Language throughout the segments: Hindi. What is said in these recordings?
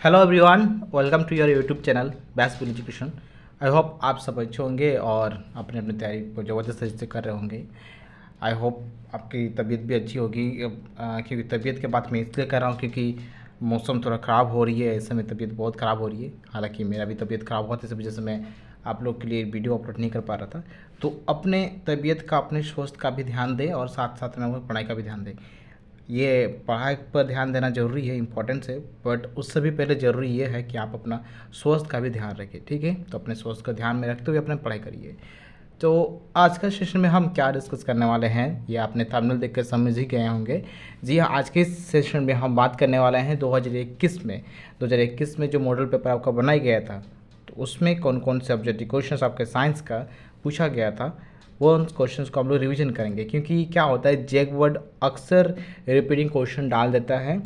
Hello everyone, welcome to your YouTube channel best education. I hope आप सब अच्छे होंगे और अपने अपनी तैयारी को ज़बरदस्त तरीके से कर रहे होंगे। आई होप आपकी तबीयत भी अच्छी होगी, क्योंकि तबीयत की बात मैं इसलिए कर रहा हूँ क्योंकि मौसम थोड़ा ख़राब हो रही है। ऐसे में तबीयत बहुत ख़राब हो रही है। हालांकि मेरा भी तबीयत ख़राब हुआ था, इस वजह से मैं आप लोग के लिए वीडियो अपलोड नहीं कर पा रहा था। तो अपने तबीयत का, अपने स्वास्थ्य का भी ध्यान दें और साथ साथ में अपनी पढ़ाई का भी ध्यान दें। ये पढ़ाई पर ध्यान देना ज़रूरी है, इम्पोर्टेंस है, बट उससे भी पहले ज़रूरी ये है कि आप अपना स्वास्थ्य का भी ध्यान रखें। ठीक है, तो अपने स्वास्थ्य का ध्यान में रखते हुए अपने पढ़ाई करिए। तो आज का सेशन में हम क्या डिस्कस करने वाले हैं, ये आपने थंबनेल देख कर समझ ही गए होंगे। जी हाँ, आज के इस सेशन में हम बात करने वाले हैं 2021 में जो मॉडल पेपर आपका बनाया गया था, तो उसमें कौन कौन से ऑब्जेक्टिव क्वेश्चन आपके साइंस का पूछा गया था, वो उन क्वेश्चंस को हम लोग रिवीजन करेंगे। क्योंकि क्या होता है, जैक वर्ड अक्सर रिपीटिंग क्वेश्चन डाल देता है।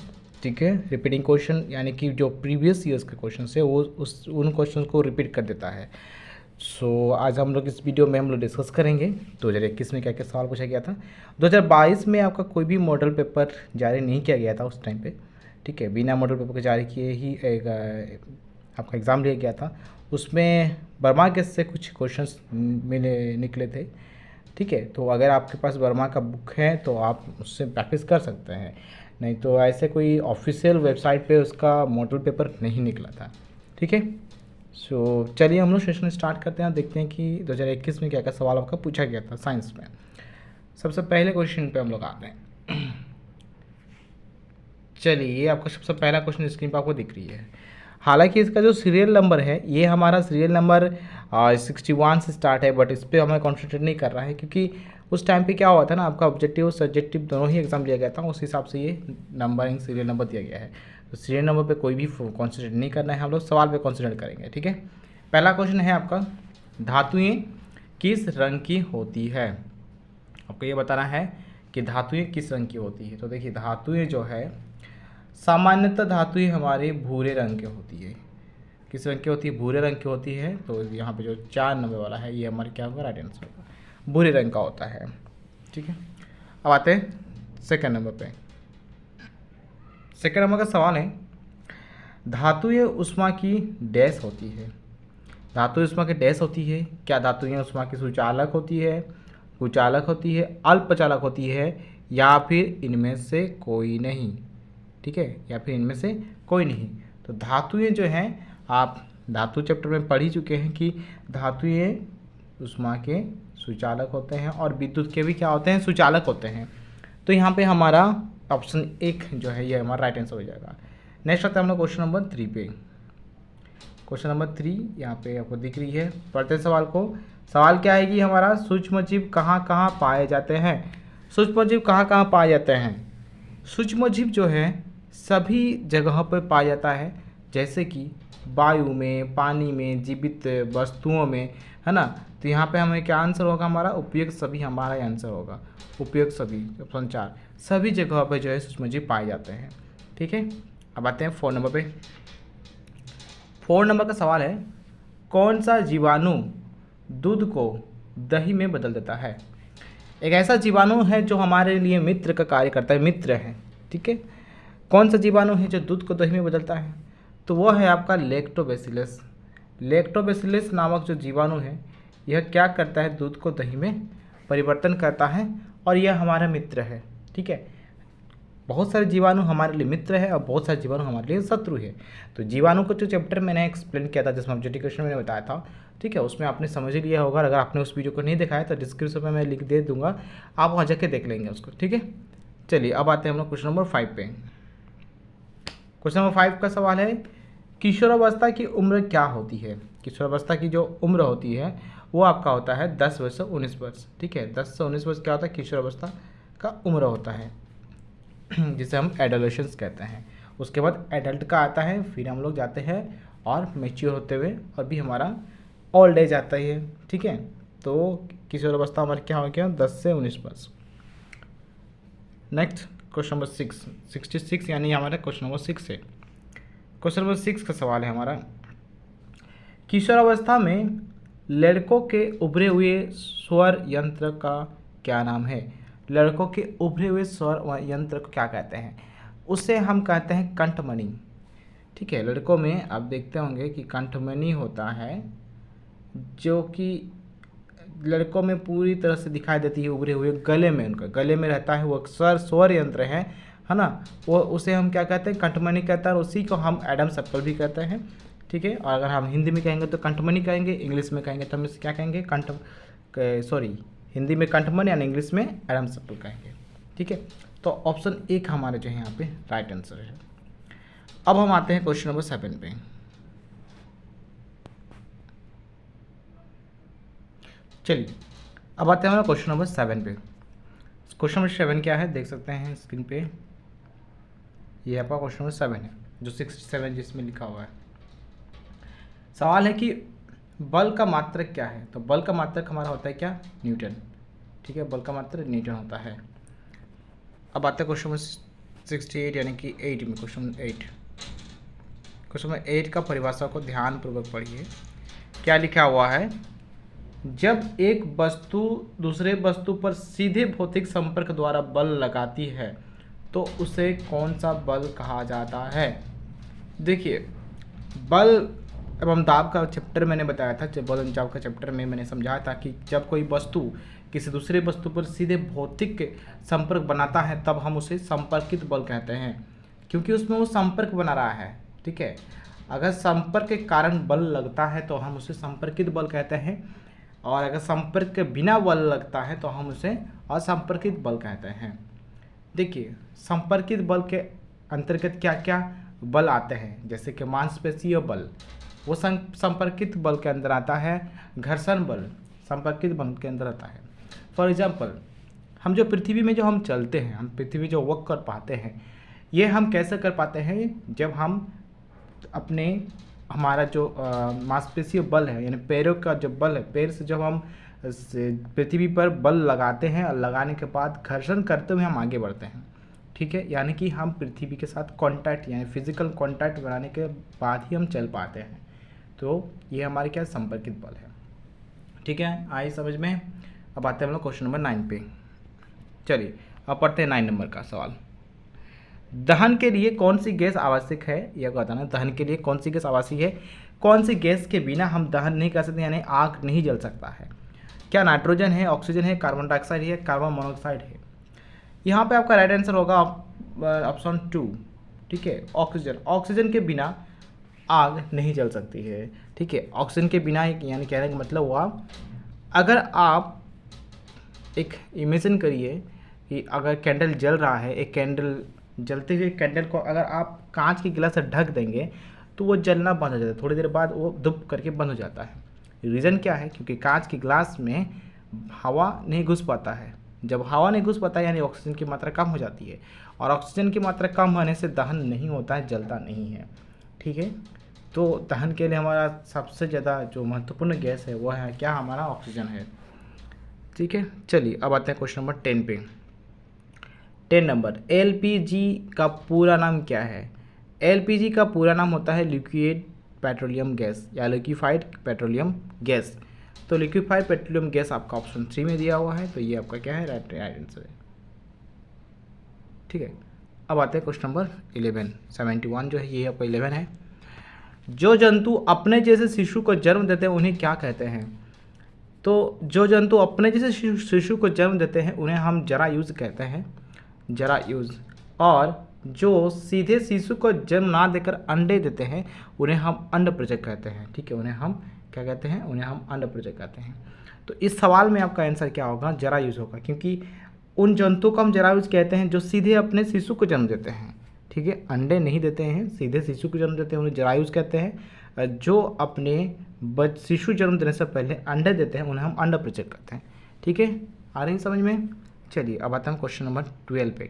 ठीक है, रिपीटिंग क्वेश्चन यानी कि जो प्रीवियस ईयर्स के क्वेश्चन है वो उन क्वेश्चन को रिपीट कर देता है। आज हम लोग इस वीडियो में हम लोग डिस्कस करेंगे 2021 में क्या क्या सवाल पूछा गया था। 2022 में आपका कोई भी मॉडल पेपर जारी नहीं किया गया था उस टाइम पे। ठीक है, बिना मॉडल पेपर के जारी किए ही एक आपका एग्ज़ाम लिया गया था। उसमें वर्मा गेस से कुछ क्वेश्चंस निकले थे। ठीक है, तो अगर आपके पास वर्मा का बुक है तो आप उससे प्रैक्टिस कर सकते हैं, नहीं तो ऐसे कोई ऑफिशियल वेबसाइट पे उसका मॉडल पेपर नहीं निकला था। ठीक है, चलिए हम लोग सेशन स्टार्ट करते हैं, देखते हैं कि 2021 में क्या क्या सवाल आपका पूछा गया था साइंस में। सबसे पहले क्वेश्चन पे हम लोग आते हैं। चलिए, ये आपका सबसे पहला क्वेश्चन स्क्रीन पर आपको दिख रही है। हालांकि इसका जो सीरियल नंबर है, ये हमारा सीरियल नंबर 61 से स्टार्ट है, बट इस पर हमें कॉन्सेंट्रेट नहीं कर रहा है क्योंकि उस टाइम पे क्या हुआ था ना, आपका ऑब्जेक्टिव और सब्जेक्टिव दोनों ही एग्जाम लिया गया था, उस हिसाब से ये नंबरिंग सीरियल नंबर दिया गया है। तो सीरियल नंबर पे कोई भी कॉन्सेंट्रेट नहीं करना है, हम लोग सवाल पे कॉन्सेंट्रेट करेंगे। ठीक है, पहला क्वेश्चन है आपका, धातुएँ किस रंग की होती है। आपको ये बताना है कि धातुएँ किस रंग की होती है। तो देखिए, धातुएँ जो है सामान्यतः धातुएँ हमारे भूरे रंग की होती है। किस रंग की होती है? भूरे रंग की होती है। तो यहाँ पे जो 4 नंबर वाला है ये हमारे क्या होगा, राइट आंसर होगा, भूरे रंग का होता है। ठीक है, अब आते हैं सेकंड नंबर पे। सेकंड नंबर का सवाल है, धातुएँ उष्मा की डैश होती है। धातु उष्मा की डैश होती है। क्या धातुएँ उष्मा की सुचालक होती है, कुचालक होती है, अल्पचालक होती है, या फिर इनमें से कोई नहीं। ठीक है, या फिर इनमें से कोई नहीं। तो धातुएं जो हैं, आप धातु चैप्टर में पढ़ ही चुके हैं कि धातुएं उष्मा के सुचालक होते हैं और विद्युत के भी क्या होते हैं, सुचालक होते हैं। तो यहाँ पे हमारा ऑप्शन 1 जो है ये हमारा राइट आंसर हो जाएगा। नेक्स्ट आता है हम लोग क्वेश्चन नंबर 3 पे। क्वेश्चन नंबर 3 यहाँ पे आपको दिख रही है। पढ़ते हैं सवाल को। सवाल क्या है कि हमारा सूक्ष्म जीव कहाँ कहाँ पाए जाते हैं। सूक्ष्म जीव कहाँ कहाँ पाए जाते हैं। सूक्ष्म जीव जो है सभी जगहों पर पाया जाता है, जैसे कि वायु में, पानी में, जीवित वस्तुओं में, है ना। तो यहाँ पे हमें क्या आंसर होगा, हमारा उपयुक्त सभी हमारा आंसर होगा। उपयुक्त सभी, ऑप्शन 4, सभी जगहों पर जो है सूक्ष्म जीव पाए जाते हैं। ठीक है, अब आते हैं 4 नंबर पे। 4 नंबर का सवाल है, कौन सा जीवाणु दूध को दही में बदल देता है। एक ऐसा जीवाणु है जो हमारे लिए मित्र का कार्य करता है, मित्र है। ठीक है, कौन सा जीवाणु है जो दूध को दही में बदलता है, तो वो है आपका लैक्टोबैसिलस। लैक्टोबैसिलस नामक जो जीवाणु है, यह क्या करता है, दूध को दही में परिवर्तन करता है और यह हमारा मित्र है। ठीक है, बहुत सारे जीवाणु हमारे लिए मित्र है और बहुत सारे जीवाणु हमारे लिए शत्रु है। तो जीवाणु को जो चैप्टर मैंने एक्सप्लेन किया था, जिसमें ऑब्जेक्टिव क्वेश्चन मैंने बताया था, ठीक है, उसमें आपने समझ ही लिया होगा। अगर आपने उस वीडियो को नहीं दिखाया तो डिस्क्रिप्शन में मैं लिंक दे दूंगा, आप वहाँ जाके देख लेंगे उसको। ठीक है, चलिए अब आते हैं हम लोग क्वेश्चन नंबर 5 पे। क्वेश्चन नंबर 5 का सवाल है, किशोरावस्था की उम्र क्या होती है। किशोरावस्था की जो उम्र होती है वो आपका होता है 10 वर्ष से 19 वर्ष। ठीक है, 10 से 19 वर्ष क्या होता है, किशोरावस्था का उम्र होता है, जिसे हम एडोलेशंस कहते हैं। उसके बाद एडल्ट का आता है, फिर हम लोग जाते हैं और मेच्योर होते हुए और भी हमारा ओल्ड एज आता है। ठीक है, तो किशोरावस्था हमारे क्या हो गया, 10 से 19 वर्ष। नेक्स्ट क्वेश्चन नंबर 6, 66 यानी हमारा क्वेश्चन नंबर 6 है। क्वेश्चन नंबर 6 का सवाल है हमारा, किशोरावस्था में लड़कों के उभरे हुए स्वर यंत्र का क्या नाम है। लड़कों के उभरे हुए स्वर यंत्र को क्या कहते हैं, उसे हम कहते हैं कंठमणि। ठीक है। लड़कों में आप देखते होंगे कि कंठमणि होता है, जो कि लड़कों में पूरी तरह से दिखाई देती है उभरे हुए गले में, उनका गले में रहता है वो स्वर यंत्र है ना, वो उसे हम क्या कहते हैं, कंठमणि कहते हैं, और उसी को हम एडम्स एप्पल भी कहते हैं। ठीक है। और अगर हम हिंदी में कहेंगे तो कंठमणि कहेंगे, इंग्लिश में कहेंगे तो हम इसे क्या कहेंगे, हिंदी में कंठमणि यानी इंग्लिश में एडम्स एप्पल कहेंगे। ठीक है। तो ऑप्शन एक हमारे जो है यहाँ पे राइट आंसर है। अब हम आते हैं क्वेश्चन नंबर 7 पे। चलिए अब आते हैं हमारा क्वेश्चन नंबर 7 पे। क्वेश्चन नंबर 7 क्या है, देख सकते हैं स्क्रीन पे, ये आपका क्वेश्चन नंबर 7 है, जो 67 जिसमें लिखा हुआ है। सवाल है कि बल का मात्रक क्या है। तो बल का मात्रक हमारा होता है क्या, न्यूटन। ठीक है, बल का मात्रक न्यूटन होता है। अब आते हैं क्वेश्चन नंबर 68 यानी कि 8 में। क्वेश्चन नंबर 8 का परिभाषा को ध्यानपूर्वक पढ़िए। क्या लिखा हुआ है, जब एक वस्तु दूसरे वस्तु पर सीधे भौतिक संपर्क द्वारा बल लगाती है तो उसे कौन सा बल कहा जाता है। देखिए, बल एवं दाब का चैप्टर मैंने बताया था, जब बल एवं दाब का चैप्टर में मैंने समझाया था कि जब कोई वस्तु किसी दूसरे वस्तु पर सीधे भौतिक संपर्क बनाता है तब हम उसे संपर्कित बल कहते हैं, क्योंकि उसमें वो संपर्क बना रहा है। ठीक है। अगर संपर्क के कारण बल लगता है तो हम उसे संपर्कित बल कहते हैं, और अगर संपर्क के बिना बल लगता है तो हम उसे असंपर्कित बल कहते हैं। देखिए, संपर्कित बल के अंतर्गत क्या क्या बल आते हैं, जैसे कि मांसपेशीय बल, वो संपर्कित बल के अंदर आता है। घर्षण बल संपर्कित बल के अंदर आता है। फॉर एग्जाम्पल, हम जो पृथ्वी में जो हम चलते हैं, हम पृथ्वी जो वॉक कर पाते हैं, ये हम कैसे कर पाते हैं, जब हम अपने हमारा जो मांसपेशीय बल है, यानी पैरों का जो बल है, पैर से जब हम पृथ्वी पर बल लगाते हैं और लगाने के बाद घर्षण करते हुए हम आगे बढ़ते हैं। ठीक है, यानी कि हम पृथ्वी के साथ कांटेक्ट यानी फिजिकल कांटेक्ट बनाने के बाद ही हम चल पाते हैं। तो ये हमारे क्या संपर्कित बल है। ठीक है, आई समझ में। अब आते हैं हम लोग क्वेश्चन नंबर 9 पे। चलिए अब पढ़ते हैं 9 नंबर का सवाल। दहन के लिए कौन सी गैस आवश्यक है, यह बताना। दहन के लिए कौन सी गैस आवश्यक है, कौन सी गैस के बिना हम दहन नहीं कर सकते, यानी आग नहीं जल सकता है। क्या नाइट्रोजन है, ऑक्सीजन है, कार्बन डाइऑक्साइड है, कार्बन मोनोऑक्साइड है। यहाँ पे आपका राइट आंसर होगा ऑप्शन 2। ठीक है, ऑक्सीजन। ऑक्सीजन के बिना आग नहीं जल सकती है। ठीक है, ऑक्सीजन के बिना, यानी कहने का मतलब हुआ, अगर आप एक इमेजिन करिए कि अगर कैंडल जल रहा है, एक कैंडल जलते हुए कैंडल को अगर आप कांच के गिलास से ढक देंगे तो वो जलना बंद हो जाता है, थोड़ी देर बाद वो धुप करके बंद हो जाता है। रीज़न क्या है, क्योंकि कांच के गिलास में हवा नहीं घुस पाता है। जब हवा नहीं घुस पाता है यानी ऑक्सीजन की मात्रा कम हो जाती है, और ऑक्सीजन की मात्रा कम होने से दहन नहीं होता है, जलता नहीं है। ठीक है, तो दहन के लिए हमारा सबसे ज़्यादा जो महत्वपूर्ण गैस है वो है क्या, हमारा ऑक्सीजन है। ठीक है, चलिए अब आते हैं क्वेश्चन नंबर 10 पे। 10 नंबर, एलपीजी का पूरा नाम क्या है। एलपीजी का पूरा नाम होता है लिक्विड पेट्रोलियम गैस या लिक्विफाइड पेट्रोलियम गैस। तो लिक्विफाइड पेट्रोलियम गैस आपका ऑप्शन 3 में दिया हुआ है, तो ये आपका क्या है, राइट आंसर है। ठीक है, अब आते हैं क्वेश्चन नंबर 11। 71 जो है ये आपका 11 है। जो जंतु अपने जैसे शिशु को जन्म देते हैं उन्हें क्या कहते हैं। तो जो जंतु अपने जैसे शिशु को जन्म देते हैं उन्हें हम जरायुज कहते हैं, जरायुज। और जो सीधे शिशु को जन्म ना देकर अंडे देते हैं उन्हें हम अंडप्रेजक कहते हैं। ठीक है, उन्हें हम क्या कहते हैं, उन्हें हम अंडप्रेजक कहते हैं। तो इस सवाल में आपका आंसर क्या होगा, जरायुज होगा, क्योंकि उन जंतुओं को हम जरायुज कहते हैं जो सीधे अपने शिशु को जन्म देते हैं। ठीक है, अंडे नहीं देते हैं, सीधे शिशु को जन्म देते हैं, उन्हें जरायुज कहते हैं। जो अपने शिशु जन्म देने से पहले अंडे देते हैं उन्हें हम अंडप्रेजक कहते हैं। ठीक है, आ रही समझ में। चलिए अब आता हम क्वेश्चन नंबर 12 पे।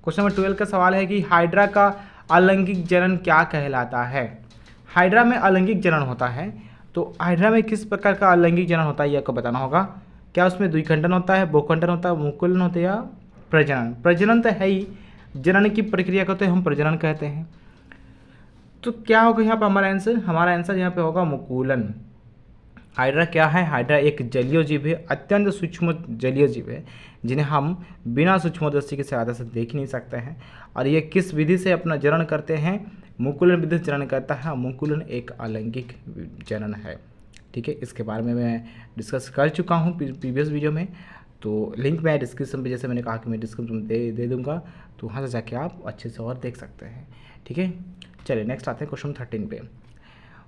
क्वेश्चन नंबर 12 का सवाल है कि हाइड्रा का अलैंगिक जनन क्या कहलाता है। हाइड्रा में अलैंगिक जनन होता है, तो हाइड्रा में किस प्रकार का अलैंगिक जनन होता है ये आपको बताना होगा। क्या उसमें द्विखंडन होता है, बहुखंडन होता है, मुकुलन होता है या प्रजनन। प्रजनन तो है ही, जनन की प्रक्रिया को तो हम प्रजनन कहते हैं। तो क्या होगा यहाँ पर हमारा आंसर, हमारा आंसर यहाँ पे होगा मुकुलन। हाइड्रा क्या है, हाइड्रा एक जलीय जीव है, अत्यंत सूक्ष्म जलीय जीव है, जिन्हें हम बिना सूक्ष्मदर्शी की सहायता से देख नहीं सकते हैं। और ये किस विधि से अपना जनन करते हैं, मुकुलन विद्युत चरण कहता है, मुकुलन एक अलैंगिक चरण है। ठीक है, इसके बारे में मैं डिस्कस कर चुका हूँ प्रीवियस वीडियो में, तो लिंक मैं डिस्क्रिप्शन में, जैसे मैंने कहा कि मैं डिस्क्रिप्शन में दे दूँगा, तो वहाँ से जाके आप अच्छे से और देख सकते हैं। ठीक है, चलिए नेक्स्ट आते हैं क्वेश्चन 13 पे।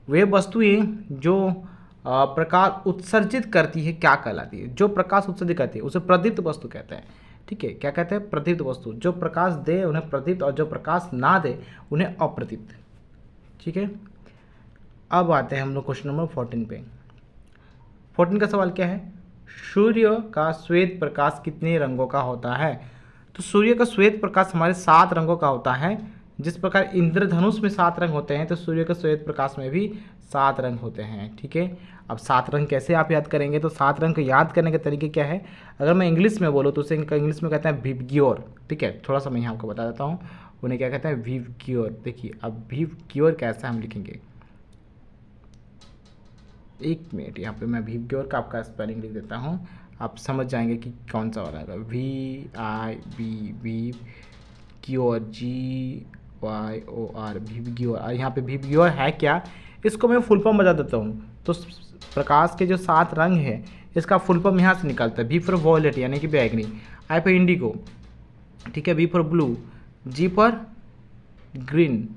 वे वस्तुएं जो प्रकाश उत्सर्जित करती है क्या कहलाती है? जो प्रकाश उत्सर्जित करती है उसे प्रदीप्त वस्तु कहते हैं। ठीक है, क्या कहते हैं? प्रदीप्त वस्तु। जो प्रकाश दे उन्हें प्रदीप्त, और जो प्रकाश ना दे उन्हें अप्रदीप्त। ठीक है, अब आते हैं हम लोग क्वेश्चन नंबर 14 पे। 14 का सवाल क्या है? सूर्य का श्वेत प्रकाश कितने रंगों का होता है? तो सूर्य का श्वेत प्रकाश हमारे 7 रंगों का होता है। जिस प्रकार इंद्रधनुष में 7 रंग होते हैं, तो सूर्य के श्वेत प्रकाश में भी 7 रंग होते हैं। ठीक है, अब 7 रंग कैसे आप याद करेंगे? तो 7 रंग को याद करने के तरीके क्या है? अगर मैं इंग्लिश में बोलूँ तो उसे इंग्लिश में कहते हैं विवग्योर। ठीक है, थोड़ा सा मैं यहाँ आपको बता देता हूँ, उन्हें क्या कहते हैं? विवग्योर। देखिए, अब विवग्योर कैसे हम लिखेंगे, एक मिनट, यहाँ पे मैं विवग्योर का आपका स्पेलिंग लिख देता हूँ, आप समझ जाएंगे कि कौन सा वाला है। VIV cure GYOR विवग्योर। और यहाँ पे विवग्योर है क्या, इसको मैं फुल फॉर्म बता देता हूँ। तो प्रकाश के जो 7 रंग है, इसका फुल फॉर्म यहाँ से निकलता है। V फॉर वॉयलेट यानी कि बैगनी, I फॉर इंडिगो, ठीक है, B for blue, G for green,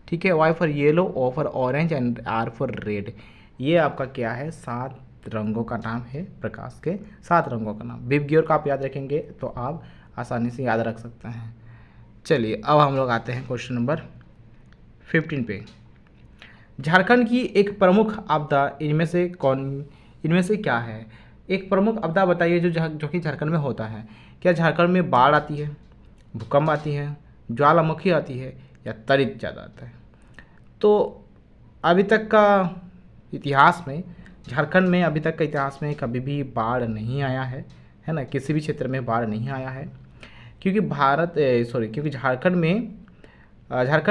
ठीक है, Y for yellow, O for orange and R for red. ये आपका क्या है? 7 रंगों का नाम है, प्रकाश के 7 रंगों का नाम। विवग्योर का आप याद रखेंगे तो आप आसानी से याद रख सकते हैं। चलिए, अब हम लोग आते हैं क्वेश्चन नंबर 15 पे। झारखंड की एक प्रमुख आपदा इनमें से क्या है? एक प्रमुख आपदा बताइए जो कि झारखंड में होता है। क्या झारखंड में बाढ़ आती है, भूकंप आती है, ज्वालामुखी आती है, या तड़ित ज़्यादा आता है? तो अभी तक का इतिहास में, झारखंड में अभी तक के इतिहास में कभी भी बाढ़ नहीं आया है ना, किसी भी क्षेत्र में बाढ़ नहीं आया है, क्योंकि क्योंकि झारखंड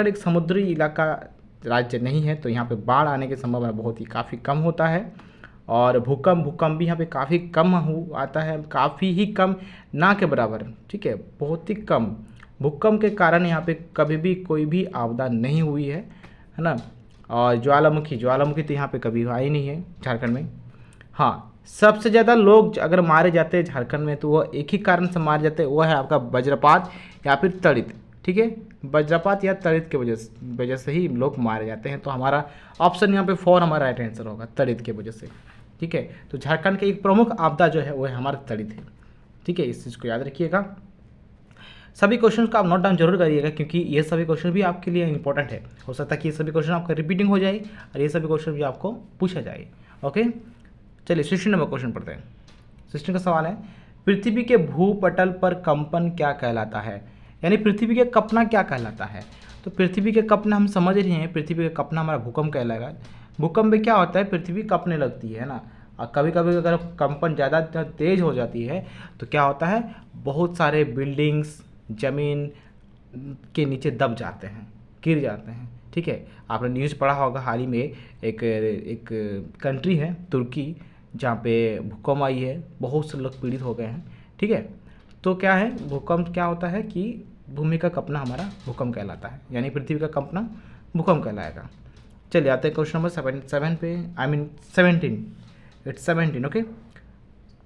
एक समुद्री इलाका राज्य नहीं है, तो यहाँ पे बाढ़ आने की संभावना बहुत ही काफ़ी कम होता है। और भूकंप भी यहाँ पे काफ़ी कम आता है, काफ़ी ही कम, ना के बराबर। ठीक है, बहुत ही कम। भूकंप के कारण यहाँ पे कभी भी कोई भी आपदा नहीं हुई है ना। और ज्वालामुखी तो यहाँ पे कभी आई नहीं है झारखंड में। हाँ, सबसे ज़्यादा लोग अगर मारे जाते हैं झारखंड में, तो वह एक ही कारण से मारे जाते हैं, वो है आपका वज्रपात या फिर तड़ित। ठीक है, वज्रपात या तड़ित के वजह से ही लोग मारे जाते हैं। तो हमारा ऑप्शन यहाँ पे 4 हमारा राइट आंसर होगा, तड़ित के वजह से। ठीक है, तो झारखंड के एक प्रमुख आपदा जो है वो है हमारा तड़ित है। ठीक है, इस चीज़ को याद रखिएगा। सभी क्वेश्चन का आप नोट डाउन जरूर करिएगा, क्योंकि ये सभी क्वेश्चन भी आपके लिए इंपॉर्टेंट है। हो सकता है कि ये सभी क्वेश्चन आपका रिपीटिंग हो जाए और ये सभी क्वेश्चन भी आपको पूछा जाए। ओके, चलिए 16 नंबर क्वेश्चन पढ़ते हैं। 16 का सवाल है, पृथ्वी के भूपटल पर कंपन क्या कहलाता है? यानी पृथ्वी के कंपना क्या कहलाता है? तो पृथ्वी के कंपना हम समझ रहे हैं, पृथ्वी का कंपना हमारा भूकंप कहलाएगा। भूकंप में क्या होता है? पृथ्वी कंपने लगती है ना। और कभी कभी अगर कंपन ज़्यादा तेज हो जाती है तो क्या होता है? बहुत सारे बिल्डिंग्स ज़मीन के नीचे दब जाते हैं, गिर जाते हैं। ठीक है, आपने न्यूज़ पढ़ा होगा, हाल ही में एक कंट्री है तुर्की, जहाँ पे भूकंप आई है, बहुत से लोग पीड़ित हो गए हैं। ठीक है, तो क्या है, भूकंप क्या होता है कि भूमि का कंपना हमारा भूकंप कहलाता है, यानी पृथ्वी का कंपना भूकंप कहलाएगा। चलिए आते हैं क्वेश्चन नंबर 7 पे, 17। इट्स 17। ओके,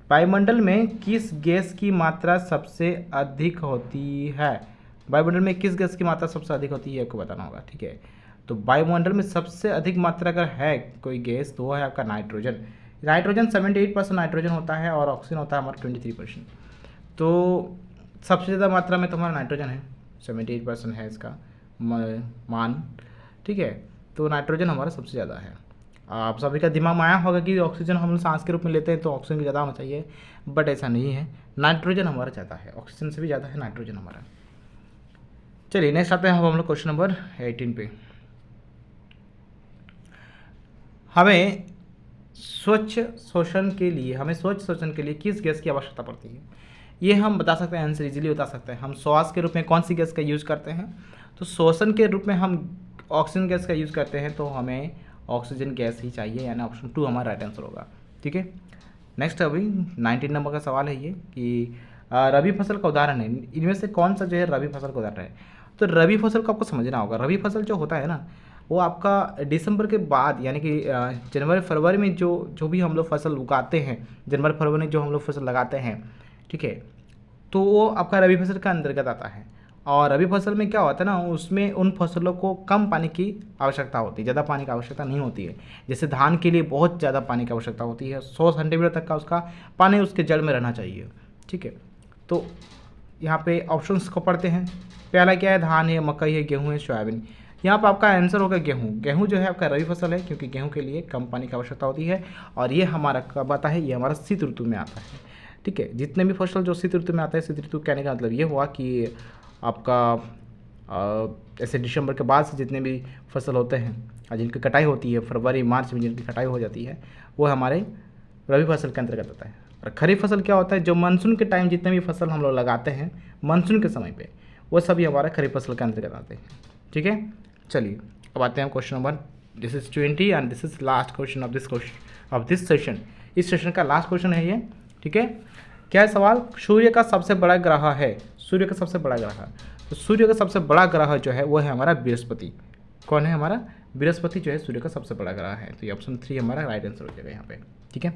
वायुमंडल में किस गैस की मात्रा सबसे अधिक होती है? वायुमंडल में किस गैस की मात्रा सबसे अधिक होती है आपको बताना होगा। ठीक है, तो वायुमंडल में सबसे अधिक मात्रा अगर है कोई गैस तो वो है आपका नाइट्रोजन। 78% नाइट्रोजन होता है और ऑक्सीजन होता है हमारा 23%। तो सबसे ज़्यादा मात्रा में तो हमारा नाइट्रोजन है, 78% है इसका मान। ठीक है, तो नाइट्रोजन हमारा सबसे ज़्यादा है। आप सभी का दिमाग में आया होगा कि ऑक्सीजन हम सांस के रूप में लेते हैं तो ऑक्सीजन ज़्यादा होना चाहिए, बट ऐसा नहीं है, नाइट्रोजन हमारा ज़्यादा है, ऑक्सीजन से भी ज़्यादा है नाइट्रोजन हमारा। चलिए नेक्स्ट आते हैं हम लोग क्वेश्चन नंबर 18 पे। हमें स्वच्छ शोषण के लिए किस गैस की आवश्यकता पड़ती है? ये हम बता सकते हैं, आंसर इजीली बता सकते हैं। हम श्वास के रूप में कौन सी गैस का यूज़ करते हैं? तो शोषण के रूप में हम ऑक्सीजन गैस का यूज़ करते हैं, तो हमें ऑक्सीजन गैस ही चाहिए, यानी ऑप्शन 2 हमारा राइट आंसर होगा। ठीक है, नेक्स्ट अभी 19 नंबर का सवाल है ये कि रबी फसल का उदाहरण है, इनमें से कौन सा जो है रबी फसल का उदाहरण है? तो रबी फसल को आपको समझना होगा। रबी फसल जो होता है ना, वो आपका दिसंबर के बाद यानी कि जनवरी फरवरी में जो भी हम लोग फसल उगाते हैं, जनवरी फरवरी में जो हम लोग फसल लगाते हैं, ठीक है, तो वो आपका रबी फसल का अंतर्गत आता है। और रबी फसल में क्या होता है ना, उसमें उन फसलों को कम पानी की आवश्यकता होती है, ज़्यादा पानी की आवश्यकता नहीं होती है। जैसे धान के लिए बहुत ज़्यादा पानी की आवश्यकता होती है, 100 सेंटीमीटर तक का उसका पानी उसके जड़ में रहना चाहिए, ठीक है। तो यहाँ पे ऑप्शंस को पढ़ते हैं। पहला क्या है, धान है, मकई है, गेहूँ है, सोयाबीन। यहाँ पर आपका आंसर होगा गेहूँ। गेहूँ जो है आपका रबी फसल है, क्योंकि गेहूँ के लिए कम पानी की आवश्यकता होती है और ये हमारा कब आता है, ये हमारा शीत ऋतु में आता है, ठीक है। जितने भी फसल जो शीत ऋतु में आता है, शीत ऋतु कहने का मतलब ये हुआ कि आपका ऐसे दिसंबर के बाद से जितने भी फसल होते हैं और जिनकी कटाई होती है फरवरी मार्च में, जिनकी कटाई हो जाती है, वो हमारे रबी फसल के अंतर्गत आता है। और खरीफ फसल क्या होता है, जो मानसून के टाइम जितने भी फसल हम लोग लगाते हैं मानसून के समय पे, वो सभी हमारा खरीफ फसल के अंतर्गत आते हैं, ठीक है। चलिए अब आते हैं question number, this is 20 and this is last question of this session. इस सेशन का लास्ट क्वेश्चन है ये, ठीक है। क्या है सवाल, सूर्य का सबसे बड़ा ग्रह है, सूर्य का सबसे बड़ा ग्रह। तो सूर्य का सबसे बड़ा ग्रह जो है वो है हमारा बृहस्पति। कौन है हमारा, बृहस्पति जो है सूर्य का सबसे बड़ा ग्रह है। तो ये ऑप्शन 3 हमारा राइट आंसर हो जाएगा यहाँ पे, ठीक है।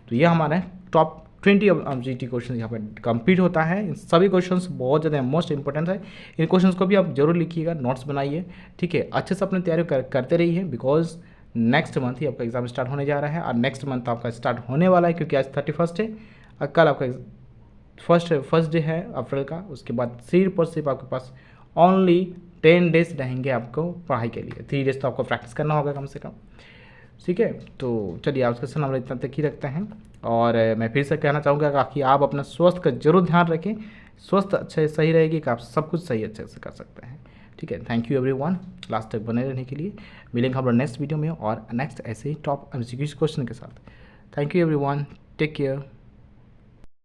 तो ये हमारा टॉप 20 जीटी क्वेश्चन यहाँ पे कंप्लीट होता है। इन सभी क्वेश्चंस बहुत ज़्यादा मोस्ट इंपॉर्टेंट है। इन क्वेश्चंस को भी आप जरूर लिखिएगा, नोट्स बनाइए, ठीक है। अच्छे से अपनी तैयारी करते रहिए, बिकॉज नेक्स्ट मंथ ही आपका एग्जाम स्टार्ट होने जा रहा है और नेक्स्ट मंथ आपका स्टार्ट होने वाला है, क्योंकि आज 31 है और कल आपका फर्स्ट डे है अप्रैल का। उसके बाद सिर्फ और सिर्फ आपके पास ओनली 10 डेज रहेंगे आपको पढ़ाई के लिए। 3 डेज तो आपको प्रैक्टिस करना होगा कम से कम, ठीक है। तो चलिए आज का सेशन हम लोग इतना तक ही रखते हैं और मैं फिर से कहना चाहूँगा कि आप अपना स्वास्थ्य का जरूर ध्यान रखें। स्वस्थ अच्छे सही रहेगी कि आप सब कुछ सही अच्छे से कर सकते हैं, ठीक है। थैंक यू एवरीवन लास्ट तक बने रहने के लिए। मिलेंगे हम लोग नेक्स्ट वीडियो में और नेक्स्ट ऐसे ही टॉप एमसीक्यू क्वेश्चन के साथ। Thank you everyone, take care.